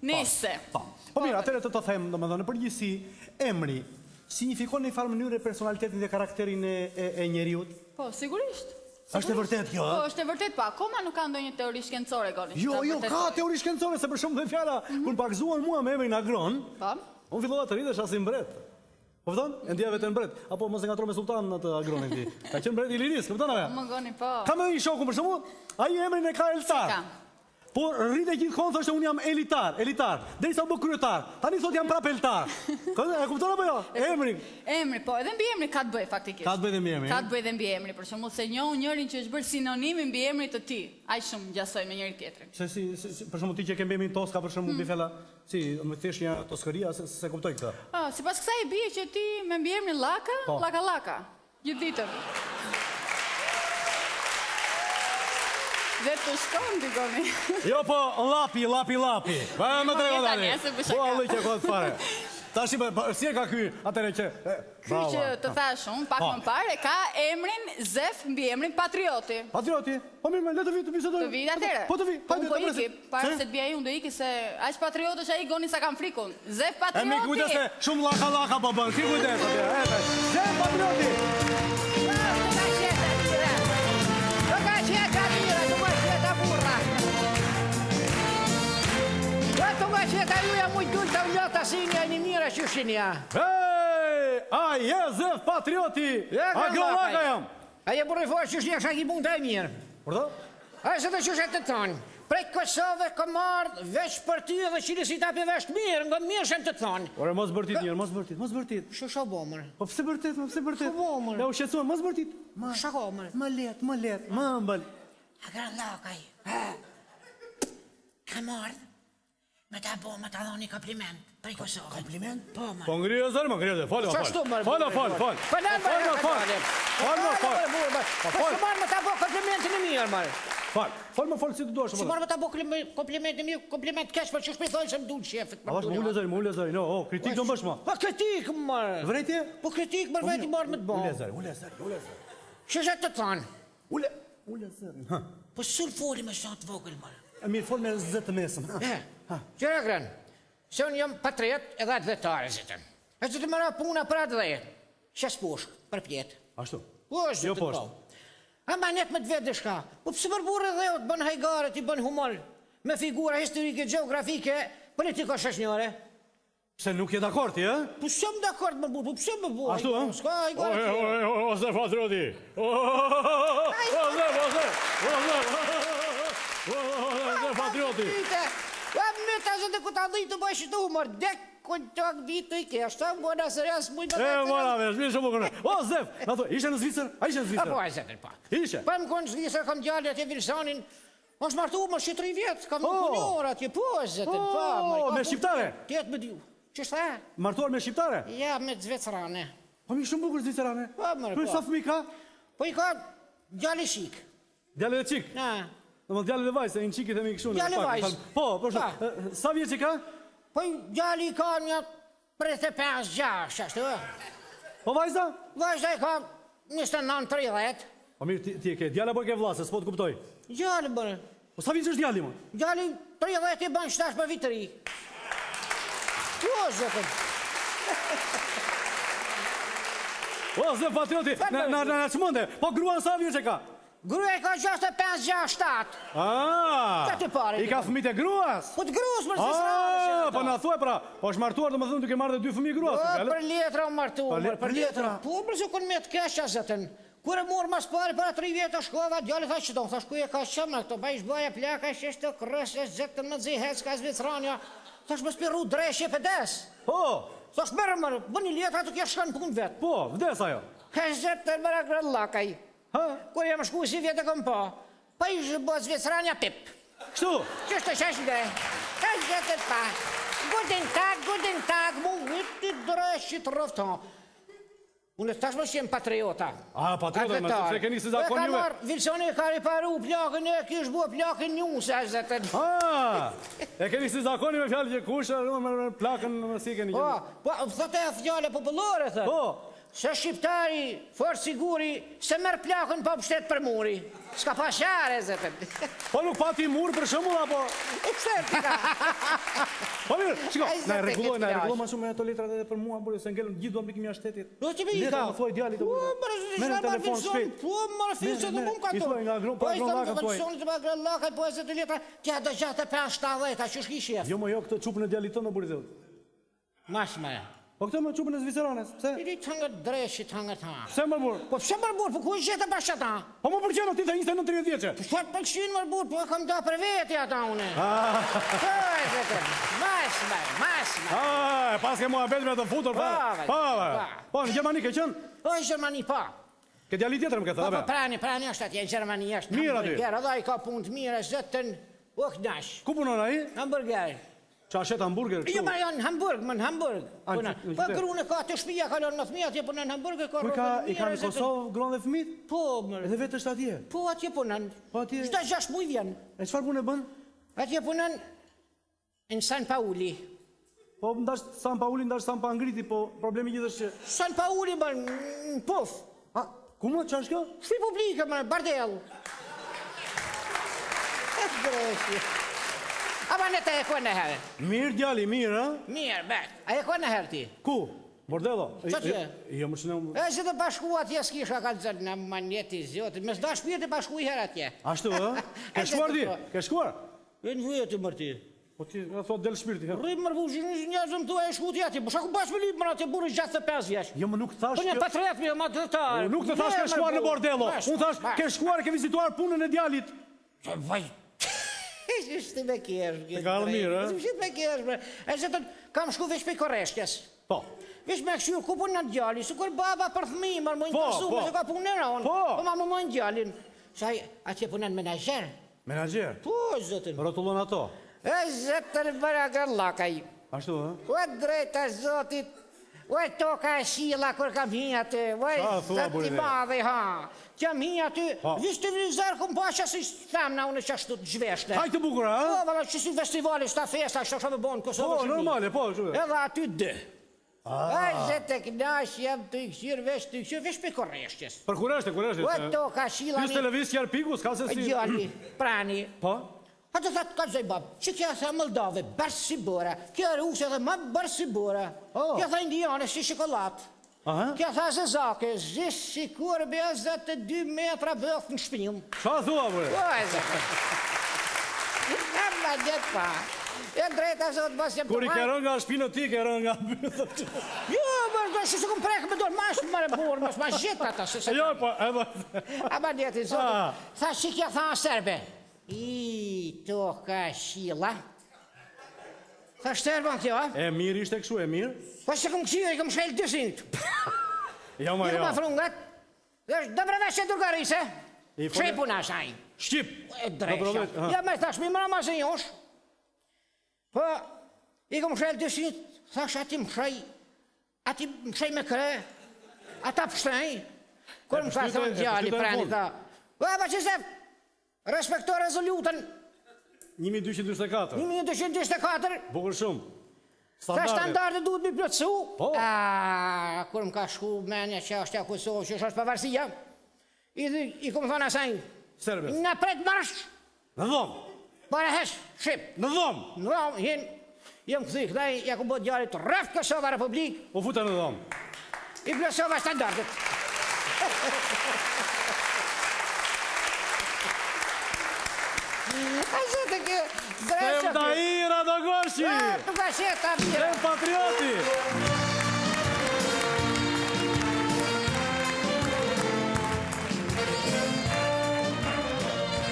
Nese. Po mirë, atëre të them, domethënë në përgjithësi, emri signifikon në një farë mënyrë personalitetin dhe karakterin e njeriut? Po, sigurisht. Është e vërtet kjo, Po, është e vërtet, pa. Akoma nuk ka ndonjë teori shkencore, Goni. Jo, ka teori shkencore, se për shumë dhe fjala, kur pakzuan mua me emrin Agron, unë fillova të rritesha si mbret. Po vëton? E ndjeva vetë mbret, apo mos e ngatro me sultanin atë Agronin ti. Ka qenë mbret i Lirisë, kupton apo? Më Goni, po. Ka më një shokun për shembull, ai emrin e ka Eltar. Po rritet gjithkohë thoshte unë jam elitar, derisa u bë kryetar. Tani thot jam prapë Eltar. E kupton apo jo? Emri, po, edhe mbi emri ka të bëj faktikisht. Ka të bëj dhe mbi emri. Ka të bëj dhe mbi emri, për shembull se njoh njërin që është bërë sinonim mbi emrit të tij. Aq shumë ngjasoj me njëri tjetrin. Se si për shembull ti që ke emrin Toska për shembull bifella, si më thësh një toskëria se kuptoj këtë. Sipas kësaj bie që ti me mbi emrin Laka, gjithë ditën. Dhe të shkon, Goni. Jo, po, lapi. Pa, më të rego tani. Po, allë që kodë fare. Ta shi, si e ka ky, atëre që... Ky që të thashun, pak më parë, ka emrin Zef mbi emrin Patrioti. Patrioti? Po mirë, le të vi, të bisedoj. Të vi atere. Po të vi, hajde të iki, parë se të bia unë do iki se aq patriot është ai Goni sa kam frikun. Zef Patrioti. E mi kujdes se shumë laka po bën, si kujdes atje. Zef Patrioti. Sinja një mira qyshinja. Hej, a je Zef Patrioti, Agrolaka jam. A je burë i forë qyshinja kësha ki mund të e mirë. Përdo? A e se të qyshet të thonë, prej Kosovë kom ardhë veç për ty dhe qilisi ta për vesht mirë, nga mirë shem të thonë. Ore, mos bërtit njërë, mos bërtit. Shusha bomër. Po pëse bërtit, Shusha bomër. Ja u shetësuar, mos bërtit. Shusha bomër. Më let, më ëmbël. Agrolakaj, kam ardhë. Me ta bo, me ta dhoni kompliment, prej Kosovë. Kompliment? Po, marë. Po ngri e zërë, falë. Me ta bo komplimentin e mirë, marë. Falë, si të doshë, si marë me ta bo komplimentin e mirë, kompliment kesh, për që shpej thonë që më dunë qefet. A vashë, më ule zëri, kritik do më bëshma. Po, kritik, marë. Vrejtje? Po, kritik, marë veti marë me të bo. Ule zëri. Që shetë të thonë? Ule zëri. Po, sul foli me shanë të vogël, marë. E mirë folë me zëtë mesëm. Qëra Gren, se unë jam patriot edhe atë vetare, zëtën. E që të mëra puna për atë dhe, shes poshë, për pjetë. Ashtu? Po, zëtën po. A ma net me të vetë dëshka. Po pësë përburë dhe të bënë hajgare, të bënë humor, me figura historike, geografike, politiko sheshnjore. Pse nuk je dakord ti, e? Po shumë dakord më burë, po pëse më burë. Ashtu, e? Ska hajgare tjere. O, Zef Patrioti. Zef Patrioti. Ja, më të zëtë ku ta dhejtë të bëjshë të humor, dek kënë të akditë i keshtë, më bëna së rrasë mujtë më të të mora vesh, mirë shumë kërë. O, Zef, ishe në Zvicër? A ishe në Zvicër? Po, a ishe në pak. Ishe? Pa më konë Zvicër, kam gjallë atje Vilsanin, më shmartu më 3 vjetë, kam më kunjor atje, po, zëtën, pa. Me shqiptare? Tjetë më dju. Që shta? Martuar me shqiptare? Ja, me Zvecrane. Po, mi shumë bukur Zvicrane? Po, mërë, po. Sa fëmi ka? Po, i ka gjalli shik. Gjalli dhe qik? Në më djalli dhe vajzë, e në qikit e mi këshunë. Djalli vajzë. Po, sa vje që ka? Po, djalli ka një 35-6, ashtu e? Po, vajza? Vajza i ka 29-30. Po, mirë, ti e ke djalli apo e ke vlasë, s'po të kuptoj? Djalli, bërë. Po, sa vje që është djalli, më? Djalli 30 i banë 7 për vitëri. Jo, zëtën. O, Zef Patrioti, në qëmënde, po gruan sa vje që ka? Gruja i ka 65-67. Qa të pare? I ka fëmit e gruas? Po të gruas për Zvecrane. Po në thuaj pra, po është martuar dhe më thënë duke marrë dhe 2 fëmijë gruas. Po, për letra u martuar. Për letra? Po, përse kënë me të kesha, zëtën. Kure morë mas pari, para 3 vjetë shkova, djali tha që tonë, tha shkuj e ka qëmë, këto ba ish baja plaka, ishtë të kërës, zëtën më dzihec, ka Zvecrania, tha shmë spiru dreshje pëdes. Po? Tha shmërë mërë, bëni letra të kja shkanë punë vetë. Po, vdes ajo. Ka zëtën mërë Agrolakaj. Kur jam shku si vjetë e kom po, pa ishë bo Zvecrania pip. Kështu? Qështë të shesh nga? Ka zëtët pa. Guden tag, mu vitti dreshit rëfton. Unë tash më shem patriota. A, patriota, se keni si zakon juve? Vilsoni ka riparu plakën e kish bua plakën njuse, zëtën. E keni si zakon juve fjallë që kusha, plakën në si keni gjë. Po, thëte e fjallë popullore, thë. Po. Se shqiptari, fort siguri, se merë plakën pa pështet për muri. Ska pa share, zëtën. Po nuk pati mur për shëmull, apo? E pështet, mirë, shiko, na e rregulloj më shumë ato letrat edhe për mua, por se ngelën gjithë do mbikimi shtetit. Do të bëj. Letra më thuaj djalit. Merë telefon shpejt. Po, më fiçë të bum ka to. I thuaj nga agron, pa agron laka thuaj. Po, të bagë laka po se të letra, ti do gjatë 5-70, çu shki shef. Jo më jo këtë çupën e djalit tonë burizë. Mashme. Po këtë më çupën e Zviceranës, pse? Ti thënë dreshi thënë ta. Pse më burr? Po pse më burr, po ku jeta bashkë ata? Po më pëlqen ti të 29-30 vjeçë. Po çfarë pëlqen më burr, po kam da për vetë ata unë. Mashme. Pas ke muhabet me të futur pa. Po, në Gjermani ke qenë? Po, në Gjermani pa. Ke djali tjetër më këtë, Po, prani është atje, në Gjermani është. Mirë aty. Edhe ai ka punë të mira, zotën. Knash. Ku punon ai? Hamburger. Qa shet hamburger këtu? Jo, ma janë Hamburg, më në Hamburg. Po, grunë ka të shpija, ka lënë në fëmijë, atje punon në Hamburg, ka rrugë i ka në Kosovë, gronë dhe fëmit? Po, mërë. Edhe vetë është atje? Po, atje punon. Po, atje? Shta 6 muj vjen. E qëfar punë e bën? Atje punon në San Pauli. Po, ndash San Pauli, ndash San Pangriti, po problemi gjithë është që... San Pauli, bën, në pof. Ku më, qa është kjo? Shpi publike, më, bardel. A ma në të e kone herë? Mirë djali, mirë, ha? Mirë, bet. A e kone herë ti? Ku? Bordello? Qa që? Jo, më shënë... E që të bashku atje s'kisha ka të zërë në manjeti zjotit. Me s'da shpirë të bashku i herë atje. Ashtu, ha? Ke shkuar ti? Ke shkuar? E në vujë të mërti. Po ti, e thot del shpirti, ha? Rrimë mërë vujë, njëzëm të e shku ti atje. Po shaku bashkë me lipë mërë atje burë 65 vjesh. Jo, më nuk thash... Po një patret me ma të tërë. Nuk të thash ke shkuar në Bordello. Unë thash ke shkuar, ke vizituar punën e djalit. Ishte me kesh. E ka ardhë mirë, e? Ishte me kesh, bre. E që të kam shku vesh pe koreshtjes. Po. Vesh me këshur, ku punë në djali, su kur baba për thmi, më interesu, se ka punë në ronë. Po, ma më djalin. Saj, atje punën menager. Menager? Po, zëtën. Rotullon ato? E zëtën bëra gërlakaj. Ashtu, ha? O drejta zotit, o toka e shila kur kam hi aty, o zëti madhe, ha. Që mi aty, vishë të vizarë këm pasha si thamna unë që ashtu të zhveshte. Hajtë të bukura, ha? Po, vala që si festivali, shta festa, që shë me bonë Kosovë Po, normale, po, shumë. edhe aty dë. E zëtë e knash, jam të i këshirë vesh për koreshtjes. Për kureshte. O toka shila Pys televiz kjarë piku, s'ka se si... Gjalli, prani. Po? A të thatë ka zëj babë, që kja tha Moldave, bërë si bora, kja rusë edhe ma bërë si bora, kja tha indiane si shikolat, kja tha zezake, zishë si kur be 22 metra bëth në shpinim. Qa thua, bre? O, e zëtë. E ma gjetë pa. E drejta zotë bas jem të Kur i kërën nga shpinë ti, kërën nga bëthët. Jo, bërë do që se këm prekë me dorë, ma mërë burë, ma gjithë ata. Jo, po, edhe... A ma gjetë, zotë, tha që kja tha serbe. I toka shila. Tha shterban kjo, a? E mirë ishte këshu, e mirë? Po se këm këshirë, i këm shkel 200. Jo, ma I jo. këm afrungat. Dëbre veshe durgarise. Shqip puna shaj. Shqip. E dresha. Ja me thash, mi mëra ma se josh. Po, i këm shkel 200. Thash, ati më shaj. Ati më shaj me kre. Ata pështaj. Kur më thash, thonë djali prani, tha. O, ba që se... Respekto rezolutën 1224. 1224. Bukur shumë. Sa standarde duhet mi plëtsu? Po. Kur më ka shku menja që është ja Kosovë, që është pavarësia, i këmë thonë asaj, Serbes. në pret marsh, Në dhomë. bare hesh, shqip. Në dhomë. Në dhomë, hinë, jem këthi, këtaj, ja ku bët gjallit rrëft Kosova Republik, U futa në dhomë. i plësova standardet. A zëtë kjo, Sem da ira do goshi! Tu ka qeta mirë. Sem patriot!